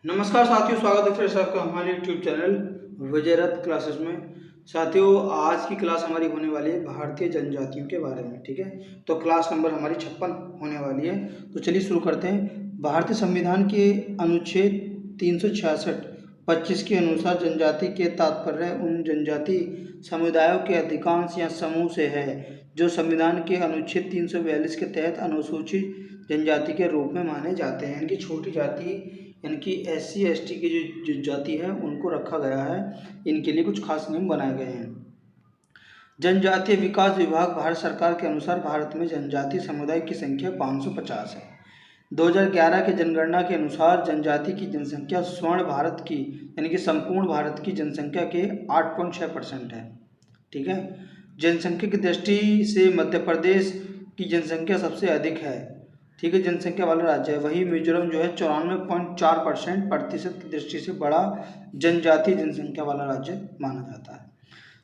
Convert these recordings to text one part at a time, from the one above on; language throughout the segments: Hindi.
नमस्कार साथियों, स्वागत है फिर से आपका हमारे यूट्यूब चैनल विजयरथ क्लासेस में। साथियों, आज की क्लास हमारी होने वाली है भारतीय जनजातियों के बारे में। ठीक है, तो क्लास नंबर हमारी 56 होने वाली है। तो चलिए शुरू करते हैं। भारतीय संविधान के अनुच्छेद 366 25 के अनुसार जनजाति के तात्पर्य उन जनजाति समुदायों के अधिकांश या समूह से है जो संविधान के अनुच्छेद 342 के तहत अनुसूचित जनजाति के रूप में माने जाते हैं। इनकी छोटी जाति यानी कि SC ST की जो जाति है उनको रखा गया है। इनके लिए कुछ खास नियम बनाए गए हैं। जनजातीय विकास विभाग भारत सरकार के अनुसार भारत में जनजातीय समुदाय की संख्या 550 है। 2011 के जनगणना के अनुसार जनजाति की जनसंख्या स्वर्ण भारत की यानी कि संपूर्ण भारत की जनसंख्या के 8.6% है। ठीक है, जनसंख्या की दृष्टि से मध्य प्रदेश की जनसंख्या सबसे अधिक है। ठीक है, जनसंख्या वाला राज्य है। वही मिजोरम जो है 94.4% प्रतिशत की दृष्टि से बड़ा जनजातीय जनसंख्या वाला राज्य माना जाता है।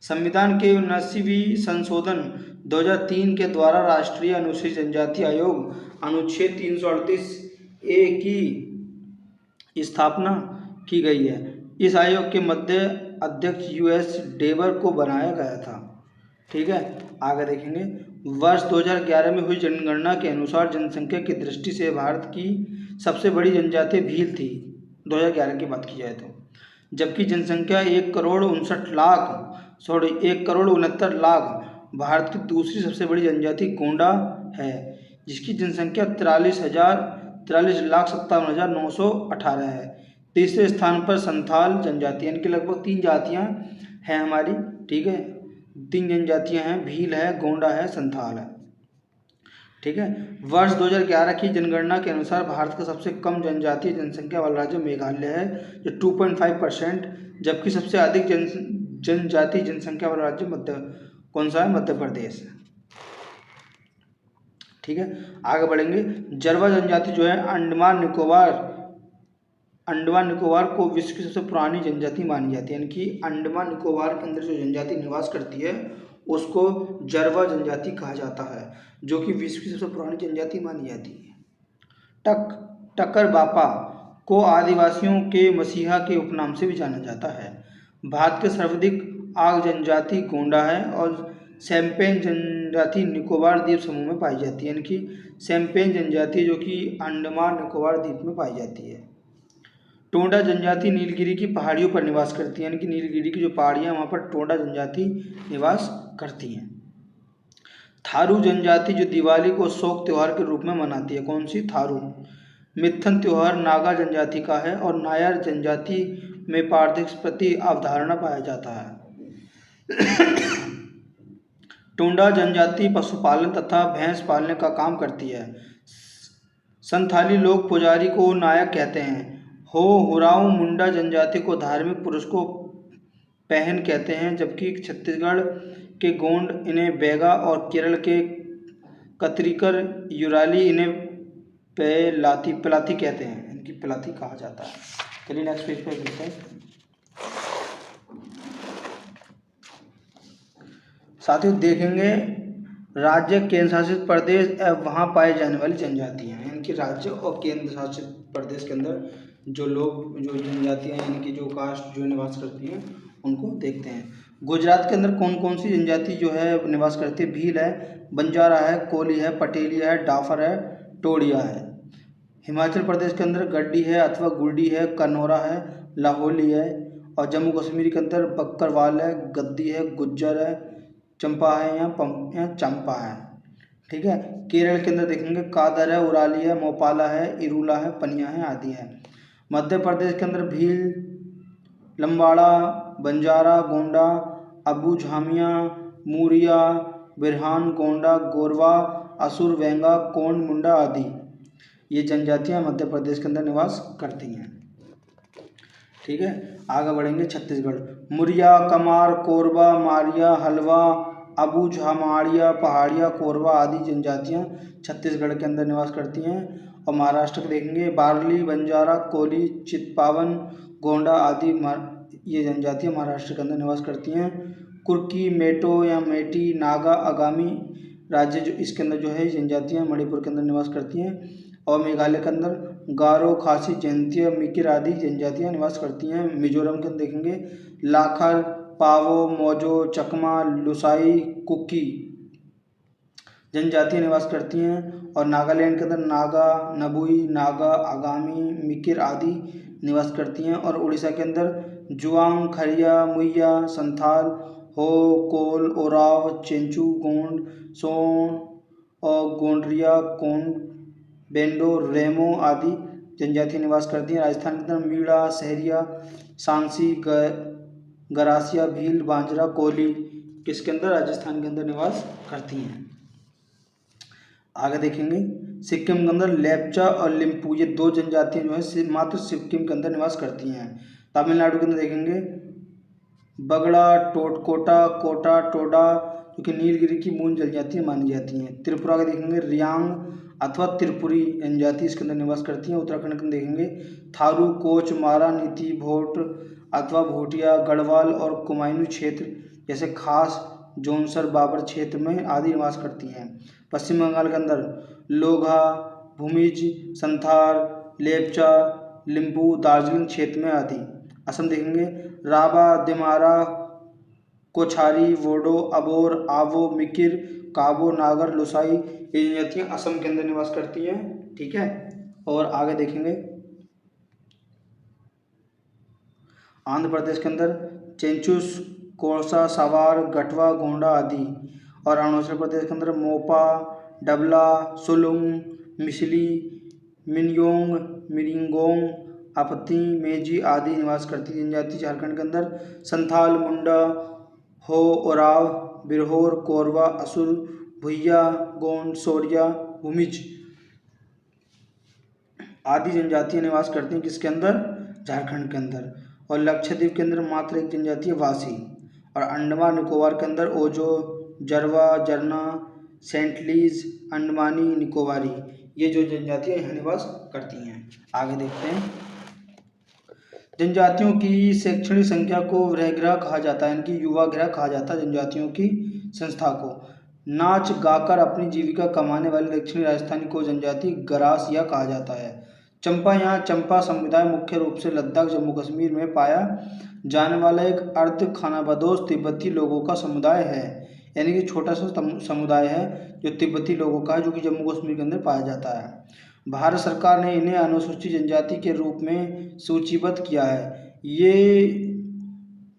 संविधान के 79वीं संशोधन 2003 के द्वारा राष्ट्रीय अनुसूचित जनजाति आयोग अनुच्छेद 338A की स्थापना की गई है। इस आयोग के मध्य अध्यक्ष US डेबर को बनाया गया था। ठीक है, आगे देखेंगे। वर्ष 2011 में हुई जनगणना के अनुसार जनसंख्या की दृष्टि से भारत की सबसे बड़ी जनजाति भील थी 2011 की बात की जाए तो, जबकि जनसंख्या 1,69,00,000 भारत की दूसरी सबसे बड़ी जनजाति गोंडा है जिसकी जनसंख्या 43,57,918 है। तीसरे स्थान पर संथाल जनजाति यानी कि लगभग 3 जातियां हैं हमारी। ठीक है, 3 जनजातियां हैं, भील है, गोंडा है, संथाल है। ठीक है, वर्ष 2011 की जनगणना के अनुसार भारत का सबसे कम जनजातीय जनसंख्या वाला राज्य मेघालय है जो 2.5%, जबकि सबसे अधिक जनजातीय जनसंख्या वाला राज्य कौन सा है? मध्य प्रदेश है। ठीक है, आगे बढ़ेंगे। जरवा जनजाति जो है अंडमान निकोबार को विश्व की सबसे पुरानी जनजाति मानी जाती है। यानी कि अंडमान निकोबार के अंदर जो जनजाति निवास करती है उसको जरवा जनजाति कहा जाता है, जो कि विश्व की सबसे पुरानी जनजाति मानी जाती है। टक्कर बापा को आदिवासियों के मसीहा के उपनाम से भी जाना जाता है। भारत के सर्वाधिक आग जनजाति गोंडा है और सैम्पेन जनजाति निकोबार द्वीप समूह में पाई जाती है। यानी कि सैम्पेन जनजाति जो कि अंडमान निकोबार द्वीप में पाई जाती है। टोंडा जनजाति नीलगिरी की पहाड़ियों पर निवास करती है। यानी कि नीलगिरी की जो पहाड़ियाँ वहाँ पर टोंडा जनजाति निवास करती हैं। थारू जनजाति जो दिवाली को शोक त्योहार के रूप में मनाती है। कौन सी? थारू। मिथन त्योहार नागा जनजाति का है और नायर जनजाति में पारदर्शी प्रति अवधारणा पाया जाता है। टोंडा जनजाति पशुपालन तथा भैंस पालने का काम करती है। संथाली लोग पुजारी को नायक कहते हैं। हुराऊ मुंडा जनजाति को धार्मिक पुरुष को पहन कहते हैं, जबकि छत्तीसगढ़ के गोंड इन्हें बैगा और केरल के कतरीकर युराली इन्हें पिलाती कहते हैं। इनकी पिलाती कहा जाता है। चलिए नेक्स्ट पेज पे देखते हैं। साथियों देखेंगे राज्य, केंद्र शासित प्रदेश एवं वहाँ पाई जाने वाली जनजातियाँ। यानी कि राज्य और केंद्र शासित प्रदेश के अंदर जो लोग, जो जनजातियाँ यानी कि जो कास्ट जो निवास करती हैं उनको देखते हैं। गुजरात के अंदर कौन कौन सी जनजाति जो है निवास करती है? भील है, बंजारा है, कोली है, पटेलिया है, डाफर है, टोडिया है। हिमाचल प्रदेश के अंदर गड्डी है अथवा गुर्डी है, कन्नौरा है, लाहौली है। और जम्मू कश्मीर के अंदर बक्करवाल है, गद्दी है, गुज्जर है, चंपा है या चंपा है। ठीक है, केरल के अंदर देखेंगे कादर है, उराली है, मोपाला है, इरूला है, पनिया है आदि है। मध्य प्रदेश के अंदर भील, लंबाड़ा, बंजारा, गोंडा, अबू झामिया, मूरिया, बिरहान, गोंडा, गोरवा, असुर, वेंगा, कोंड, मुंडा आदि ये जनजातियां मध्य प्रदेश के अंदर निवास करती हैं। ठीक है, आगे बढ़ेंगे। छत्तीसगढ़ मुरिया, कमार, कोरबा, मारिया, हलवा, अबू झामाड़िया, पहाड़िया, कोरबा आदि जनजातियां छत्तीसगढ़ के अंदर निवास करती हैं। और महाराष्ट्र के देखेंगे बारली, बंजारा, कोली, चितपावन, गोंडा आदि ये जनजातियां महाराष्ट्र के अंदर निवास करती हैं। कुर्की, मेटो या मेटी, नागा, आगामी राज्य जो इसके अंदर जो है जनजातियां मणिपुर के अंदर निवास करती हैं। और मेघालय के अंदर गारो, खासी, जयंतिया, मिकिर आदि जनजातियाँ निवास करती हैं। मिजोरम के अंदर देखेंगे लाखर, पावो, मोजो, चकमा, लुसाई, कुकी जनजातियाँ निवास करती हैं। और नागालैंड के अंदर नागा, नबुई, नागा, आगामी, मिकिर आदि निवास करती हैं। और उड़ीसा के अंदर जुआंग, खरिया, मुइया, संथाल, हो, कोल, ओराव, चेंचू, गोंड, सोन और गोंडरिया, कोंड, बेंडो, रेमो आदि जनजातियाँ निवास करती हैं। राजस्थान के अंदर मीणा, सहरिया, सांसी, गरासिया, भील, बांजरा, कोली किसके अंदर राजस्थान के अंदर निवास करती हैं। आगे देखेंगे सिक्किम के अंदर लेप्चा और लिम्पू ये दो जनजातियाँ जो है मात्र सिक्किम के अंदर निवास करती हैं। तमिलनाडु के अंदर देखेंगे बगड़ा, टोटकोटा, कोटा, टोडा जो कि नीलगिरी की मूल जनजातियाँ मानी जाती हैं। त्रिपुरा के देखेंगे रियांग अथवा त्रिपुरी जनजाति इसके अंदर निवास करती हैं। उत्तराखंड के देखेंगे थारू, कोच, मारा, नीति, भोट अथवा भोटिया, गढ़वाल और कुमायूनी क्षेत्र जैसे खास जोनसर बाबर क्षेत्र में आदि निवास करती हैं। पश्चिम बंगाल के अंदर लोघा, भूमिज, संथाल, लेप्चा, लिम्बू, दार्जिलिंग क्षेत्र में आदि। असम देखेंगे राभा, दिमारा, कोछारी, वोडो, अबोर, आवो, मिकिर, काबो, नागर, लुसाई ये जनजातियाँ असम के अंदर निवास करती हैं। ठीक है। और आगे देखेंगे आंध्र प्रदेश के अंदर चेंचुस, कोरसा, सवार, गठवा, गोंडा आदि। और अरुणाचल प्रदेश के अंदर मोपा, डबला, सुलुंग, मिसली, मिनयोंग, मिरिंगोंग, अपती, मेजी आदि निवास करती जनजाति। झारखंड के अंदर संथाल, मुंडा, हो, ओराव, बिरहोर, कोरवा, असुर, भुइया, गोंड, सोरिया, भूमिज आदि जनजातियाँ निवास करती हैं किसके अंदर झारखंड के अंदर। और लक्षद्वीप के अंदर मात्र एक जनजाति है वासी। और अंडमान निकोबार के अंदर ओजो, जरवा, जरना, सेंटलीज, अंडमानी, निकोबारी ये जो जनजातियाँ यहाँ निवास करती हैं। आगे देखते हैं जनजातियों की शैक्षणिक संख्या को वृहगृह कहा जाता है, इनकी युवा गृह कहा जाता है जनजातियों की संस्था को। नाच गाकर अपनी जीविका कमाने वाली दक्षिणी राजस्थानी को जनजाति गरासिया कहा जाता है। चंपा यहाँ चंपा समुदाय मुख्य रूप से लद्दाख जम्मू कश्मीर में पाया जाने वाला एक अर्ध खानाबदोश तिब्बती लोगों का समुदाय है, यानी कि छोटा सा समुदाय है जो तिब्बती लोगों का है जो कि जम्मू कश्मीर के अंदर पाया जाता है। भारत सरकार ने इन्हें अनुसूचित जनजाति के रूप में सूचीबद्ध किया है। ये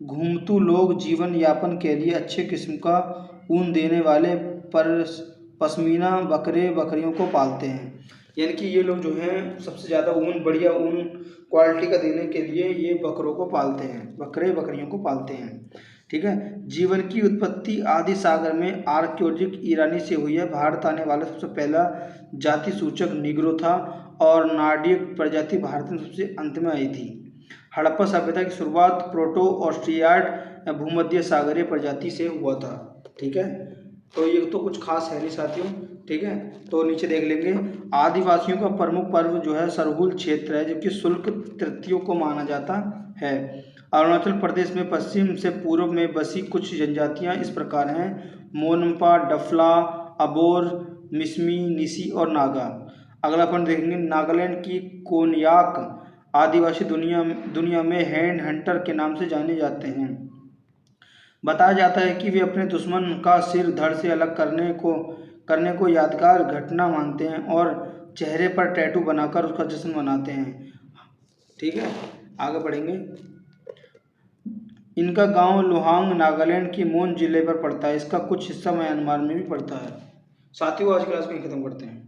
घुमतू लोग जीवन यापन के लिए अच्छे किस्म का ऊन देने वाले पश्मीना बकरे बकरियों को पालते हैं, यानी कि ये लोग जो हैं सबसे ज़्यादा ऊन बढ़िया ऊन क्वालिटी का देने के लिए ये बकरों को पालते हैं, बकरे बकरियों को पालते हैं। ठीक है। जीवन की उत्पत्ति आदि सागर में आर्कियोलॉजिक ईरानी से हुई है। भारत आने वाला सबसे पहला जाति सूचक निग्रो था और नार्डिक प्रजाति भारत में सबसे अंत में आई थी। हड़प्पा सभ्यता की शुरुआत प्रोटो ऑस्ट्रियाड भूमध्य सागरीय प्रजाति से हुआ था। ठीक है। तो ये तो कुछ खास है नहीं साथियों। ठीक है। तो नीचे देख लेंगे आदिवासियों का प्रमुख पर्व जो है सरहुल क्षेत्र है, जबकि शुल्क तृतीयों को माना जाता है। अरुणाचल प्रदेश में पश्चिम से पूर्व में बसी कुछ जनजातियां इस प्रकार हैं मोनपा, डफला, अबोर, मिसमी, निसी और नागा। अगला पॉइंट देखेंगे नागालैंड की कोनयाक आदिवासी दुनिया में हैंड हंटर के नाम से जाने जाते हैं। बताया जाता है कि वे अपने दुश्मन का सिर धड़ से अलग करने को यादगार घटना मानते हैं और चेहरे पर टैटू बनाकर उसका जश्न मनाते हैं। ठीक है। आगे बढ़ेंगे। इनका गांव लुहांग नागालैंड की मोन जिले पर पड़ता है। इसका कुछ हिस्सा म्यांमार में भी पड़ता है। साथियों आज क्लास में खत्म करते हैं।